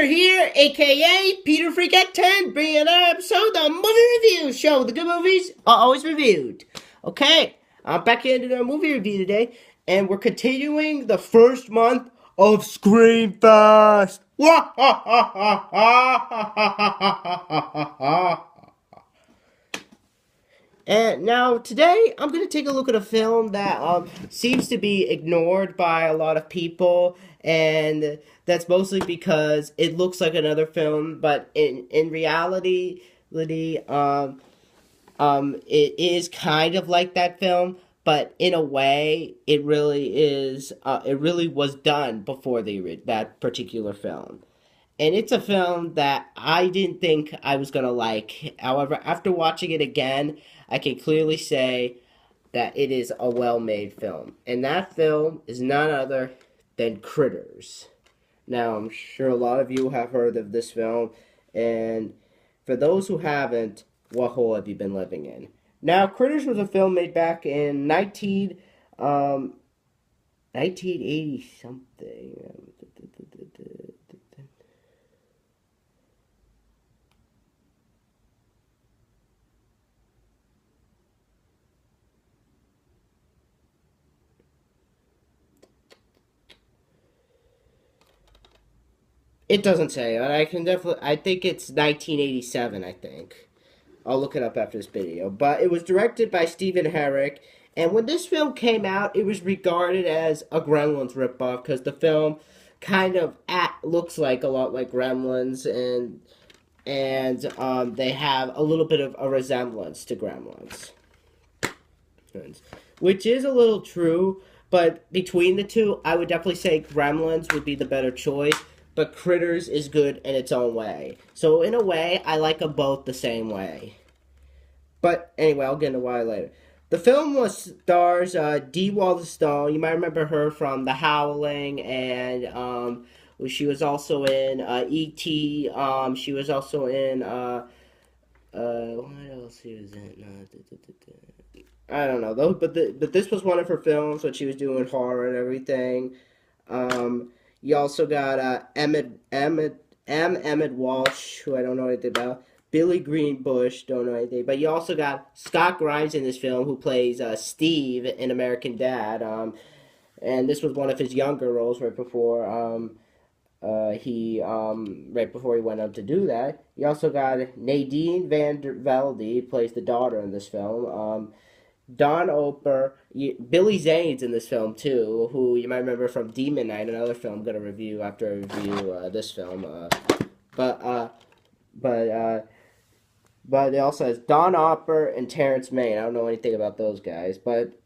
here, aka Peter Freak at 10, bringing another episode of the Movie Review Show. The good movies are always reviewed. Okay, I'm back here to do a movie review today, and we're continuing the first month of Screamfest. And now today I'm going to take a look at a film that seems to be ignored by a lot of people, and that's mostly because it looks like another film, but in reality, it is kind of like that film, but in a way, it really is. It really was done before that particular film. And it's a film that I didn't think I was gonna like. However, after watching it again, I can clearly say that it is a well-made film. And that film is none other than Critters. Now, I'm sure a lot of you have heard of this film, and for those who haven't, what hole have you been living in? Now, Critters was a film made back in 1980 something. It doesn't say, but I think it's 1987, I think. I'll look it up after this video. But it was directed by Stephen Herrick, and when this film came out, it was regarded as a Gremlins ripoff, because the film kind of looks like a lot like Gremlins, and they have a little bit of a resemblance to Gremlins. Which is a little true, but between the two, I would definitely say Gremlins would be the better choice. But Critters is good in its own way. So in a way, I like them both the same way. But anyway, I'll get into why later. The film stars Dee Wallace Stone. You might remember her from The Howling, and she was also in E.T. She was also in what else she was in? I don't know though. But this was one of her films when she was doing horror and everything. You also got Emmett Walsh, who I don't know anything about. Billy Greenbush, don't know anything. But you also got Scott Grimes in this film, who plays Steve in American Dad. And this was one of his younger roles right before he went on to do that. You also got Nadine Van der Velde, plays the daughter in this film. Don Oper, Billy Zane's in this film too, who you might remember from Demon Knight, another film I'm gonna review after I review this film. But it also has Don Oper and Terrence Main. I don't know anything about those guys, but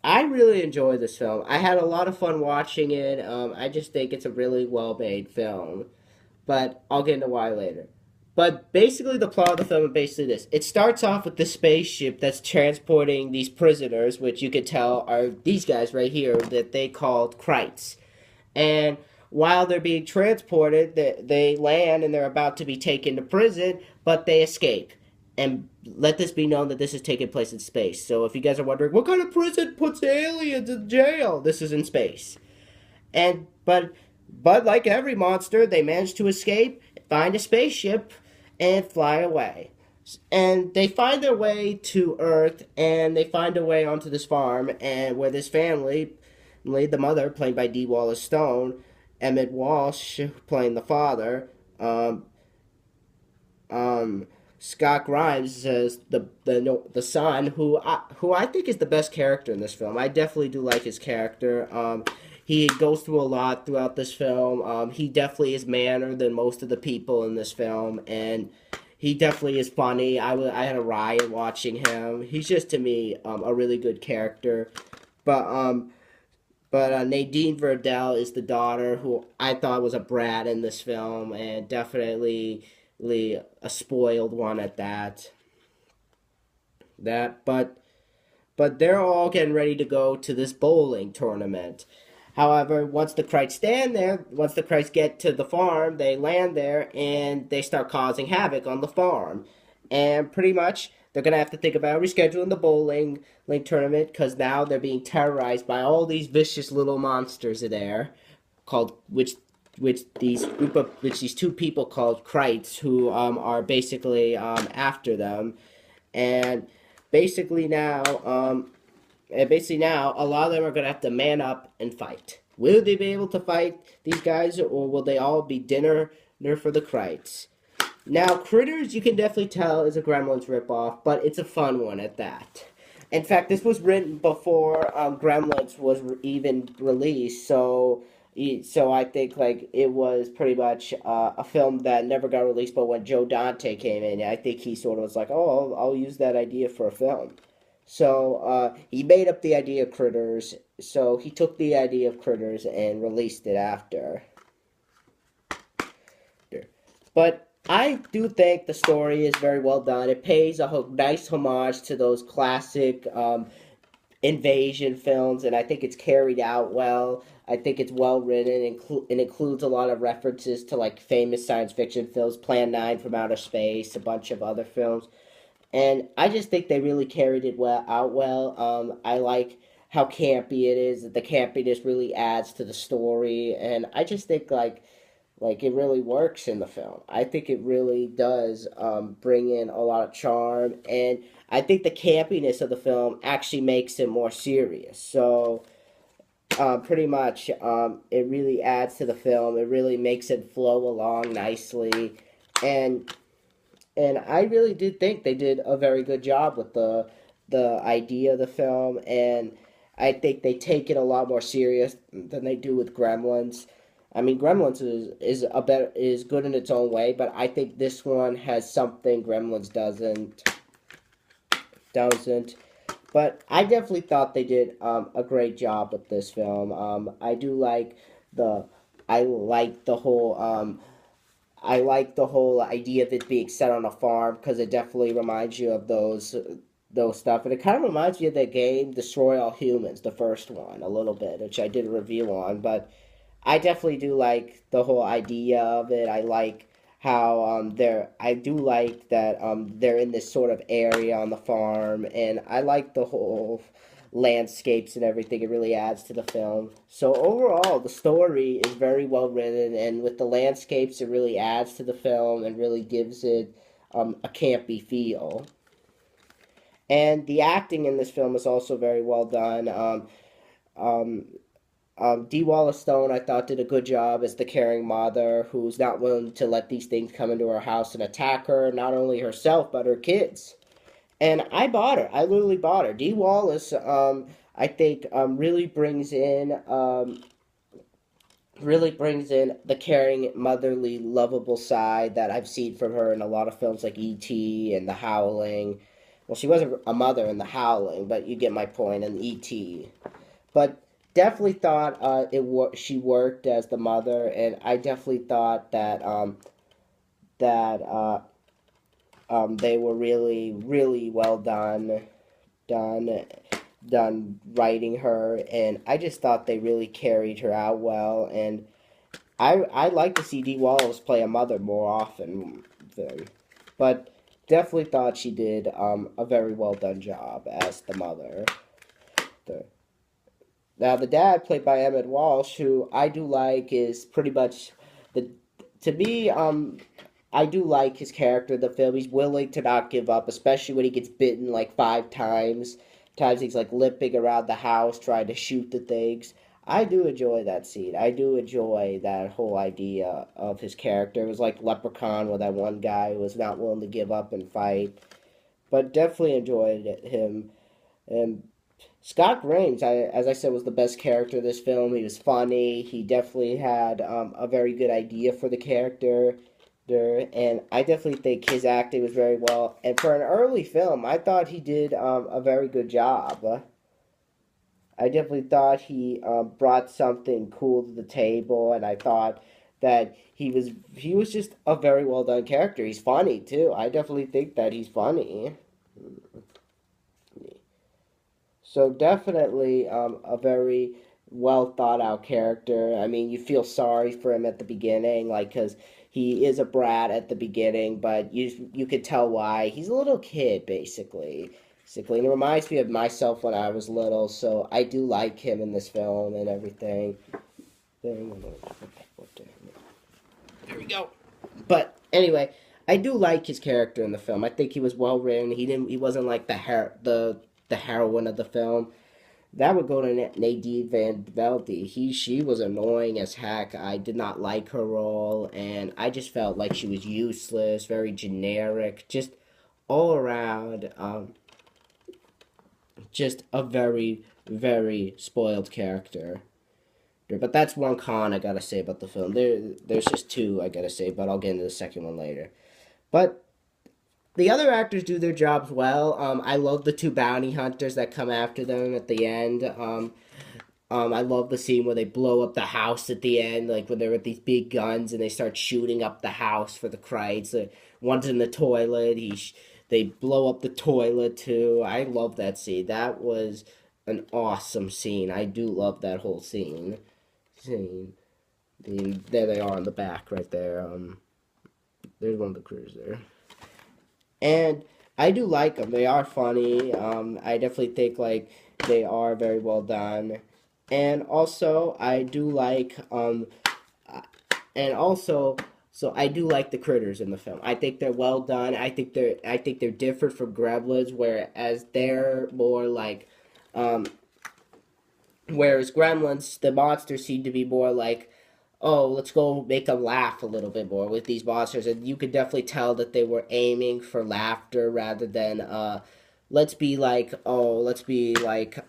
I really enjoy this film. I had a lot of fun watching it. I just think it's a really well-made film, but I'll get into why later. But basically, the plot of the film is basically this. It starts off with the spaceship that's transporting these prisoners, which you could tell are these guys right here that they called Krites. And while they're being transported, they land and they're about to be taken to prison, but they escape. And let this be known that this is taking place in space. So if you guys are wondering, what kind of prison puts aliens in jail? This is in space. But like every monster, they manage to escape, find a spaceship, and fly away. And they find their way to Earth, and they find their way onto this farm, and where this family, the mother, played by Dee Wallace Stone, Emmett Walsh, playing the father, Scott Grimes as the son, who I think is the best character in this film. I definitely do like his character. He goes through a lot throughout this film. He definitely is manner than most of the people in this film, and he definitely is funny. I had a riot watching him. He's just, to me, a really good character. But Nadine Verdell is the daughter, who I thought was a brat in this film, and definitely a spoiled one at that. But they're all getting ready to go to this bowling tournament. However, once the Krites get to the farm, they land there and they start causing havoc on the farm. And pretty much, they're going to have to think about rescheduling the bowling tournament, because now they're being terrorized by all these vicious little monsters there, which which these two people called Krites, who are basically after them, and basically now a lot of them are gonna have to man up and fight. Will they be able to fight these guys, or will they all be dinner for the Krites? Now, Critters, you can definitely tell, is a Gremlins ripoff, but it's a fun one at that. In fact, this was written before Gremlins was even released, so I think like it was pretty much a film that never got released. But when Joe Dante came in, I think he sort of was like, "Oh, I'll use that idea for a film." So he made up the idea of Critters. So he took the idea of Critters and released it after. But I do think the story is very well done. It pays a nice homage to those classic invasion films, and I think it's carried out well. I think it's well written and includes a lot of references to like famous science fiction films, Plan 9 from Outer Space, a bunch of other films. And I just think they really carried it out well. I like how campy it is. The campiness really adds to the story, and I just think like it really works in the film. I think it really does bring in a lot of charm, and I think the campiness of the film actually makes it more serious. So pretty much, it really adds to the film. It really makes it flow along nicely, and I really did think they did a very good job with the idea of the film, and I think they take it a lot more serious than they do with Gremlins. I mean, Gremlins is good in its own way, but I think this one has something Gremlins doesn't. But I definitely thought they did a great job with this film. The I like the whole I like the whole idea of it being set on a farm because it definitely reminds you of those stuff, and it kind of reminds me of the game Destroy All Humans, the first one, a little bit, which I did a review on. But I definitely do like the whole idea of it. I like how I do like that they're in this sort of area on the farm, and I like the whole landscapes and everything. It really adds to the film. So overall, the story is very well written, and with the landscapes, it really adds to the film and really gives it a campy feel. And the acting in this film is also very well done. Um, D. Wallace Stone, I thought, did a good job as the caring mother who's not willing to let these things come into her house and attack her, not only herself, but her kids. And I bought her. I literally bought her. D. Wallace, I think, really brings in the caring, motherly, lovable side that I've seen from her in a lot of films like E.T. and The Howling. Well, she wasn't a mother in The Howling, but you get my point in E.T. But definitely thought she worked as the mother, and I definitely thought that they were really really well done done writing her, and I just thought they really carried her out well, and I'd like to see Dee Wallace play a mother more often, but definitely thought she did a very well done job as the mother. The, Now, the dad, played by Emmett Walsh, who I do like, is pretty much the. To me, I do like his character in the film. He's willing to not give up, especially when he gets bitten like 5 times. Times he's like limping around the house trying to shoot the things. I do enjoy that scene. I do enjoy that whole idea of his character. It was like Leprechaun, where that one guy who was not willing to give up and fight. But definitely enjoyed him. And Scott Grimes, as I said, was the best character of this film. He was funny. He definitely had a very good idea for the character. And I definitely think his acting was very well. And for an early film, I thought he did a very good job. I definitely thought he brought something cool to the table, and I thought that he was just a very well done character. He's funny too. I definitely think that he's funny. So definitely a very well thought out character. I mean, you feel sorry for him at the beginning, like because he is a brat at the beginning, but you could tell why. He's a little kid, basically. Basically, and it reminds me of myself when I was little. So I do like him in this film and everything. There we go. But anyway, I do like his character in the film. I think he was well written. He wasn't like the heroine of the film. That would go to Nadine Van Velde. She was annoying as heck. I did not like her role, and I just felt like she was useless, very generic, just all around, just a very, very spoiled character. But that's one con I gotta say about the film. There's just two I gotta say, but I'll get into the second one later. But the other actors do their jobs well. I love the two bounty hunters that come after them at the end. I love the scene where they blow up the house at the end, like when they're with these big guns and they start shooting up the house for the Kreitz. One's in the toilet. They blow up the toilet too. I love that scene. That was an awesome scene. I do love that whole scene. There they are in the back right there. There's one of the crews there. And I do like them. They are funny. I definitely think like they are very well done. And also, I do like and also so I do like the critters in the film. I think they're well done. I think they're different from Gremlins, whereas they're more like um, whereas Gremlins, the monsters seem to be more like, oh, let's go make them laugh a little bit more with these monsters, and you could definitely tell that they were aiming for laughter rather than let's be like, oh, let's be like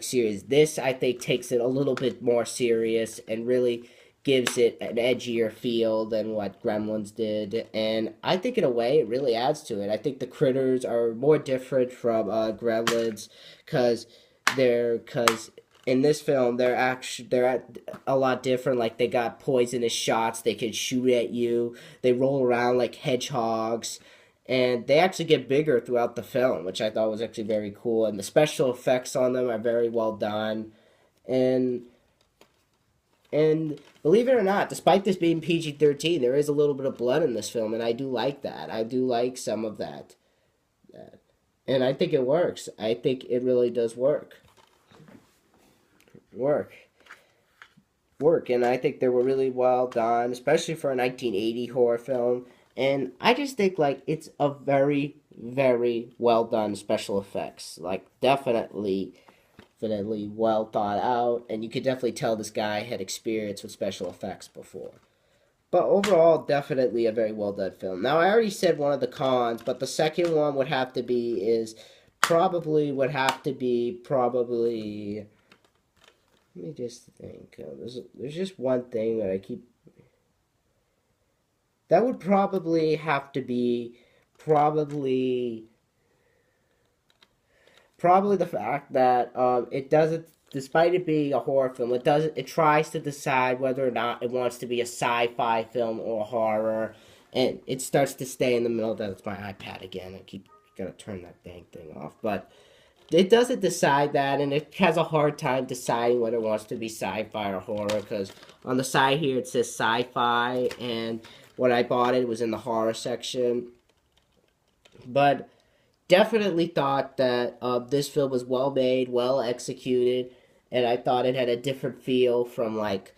serious. This I think takes it a little bit more serious and really gives it an edgier feel than what Gremlins did, and I think in a way it really adds to it. I think the critters are more different from Gremlins because because in this film they're a lot different. Like they got poisonous shots, they can shoot at you, they roll around like hedgehogs, and they actually get bigger throughout the film, which I thought was actually very cool. And the special effects on them are very well done. And and believe it or not, despite this being PG-13, there is a little bit of blood in this film, and I do like that. I do like some of that. And I think it works. I think it really does work and I think they were really well done, especially for a 1980 horror film. And I just think like it's a very, very well done special effects. Like definitely well thought out, and you could definitely tell this guy had experience with special effects before. But overall, definitely a very well done film. Now I already said one of the cons, but the second one would have to be is probably. Let me just think. There's just one thing that I keep. That would probably have to be probably probably the fact that it doesn't, despite it being a horror film, it tries to decide whether or not it wants to be a sci-fi film or a horror, and it starts to stay in the middle. That's my iPad again. I keep gotta turn that dang thing off, but it doesn't decide that, and it has a hard time deciding whether it wants to be sci-fi or horror, because on the side here it says sci-fi, and when I bought it, it was in the horror section. But definitely thought that this film was well made, well executed, and I thought it had a different feel from like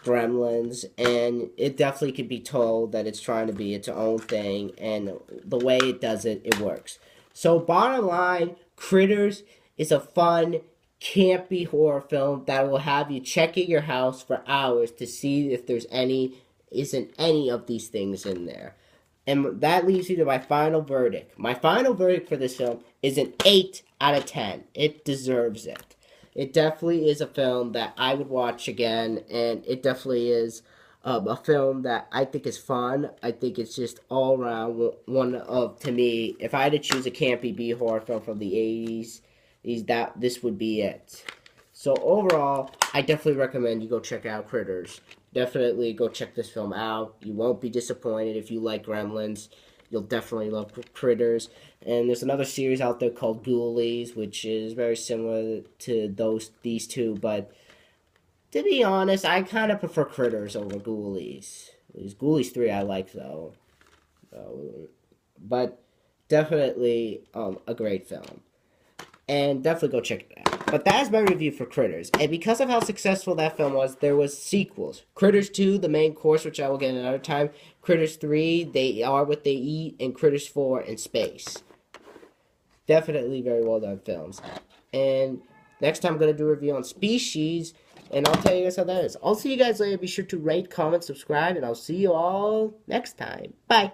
Gremlins, and it definitely could be told that it's trying to be its own thing, and the way it does it, it works. So bottom line, Critters is a fun, campy horror film that will have you checking your house for hours to see if isn't any of these things in there. And that leads me to my final verdict. My final verdict for this film is an 8 out of 10. It deserves it. It definitely is a film that I would watch again, and it definitely is a film that I think is fun. I think it's just all around one of, to me, if I had to choose a campy B horror film from the 80s, this would be it. So overall, I definitely recommend you go check out Critters. Definitely go check this film out. You won't be disappointed if you like Gremlins. You'll definitely love Critters. And there's another series out there called Ghoulies, which is very similar to these two. But to be honest, I kind of prefer Critters over Ghoulies. Ghoulies 3 I like, though. But definitely a great film. and definitely go check it out. But that is my review for Critters. And because of how successful that film was, there was sequels. Critters 2, the main course, which I will get another time. Critters 3, They Are What They Eat. And Critters 4, In Space. Definitely very well done films. And next time I'm going to do a review on Species. And I'll tell you guys how that is. I'll see you guys later. Be sure to rate, comment, subscribe. And I'll see you all next time. Bye.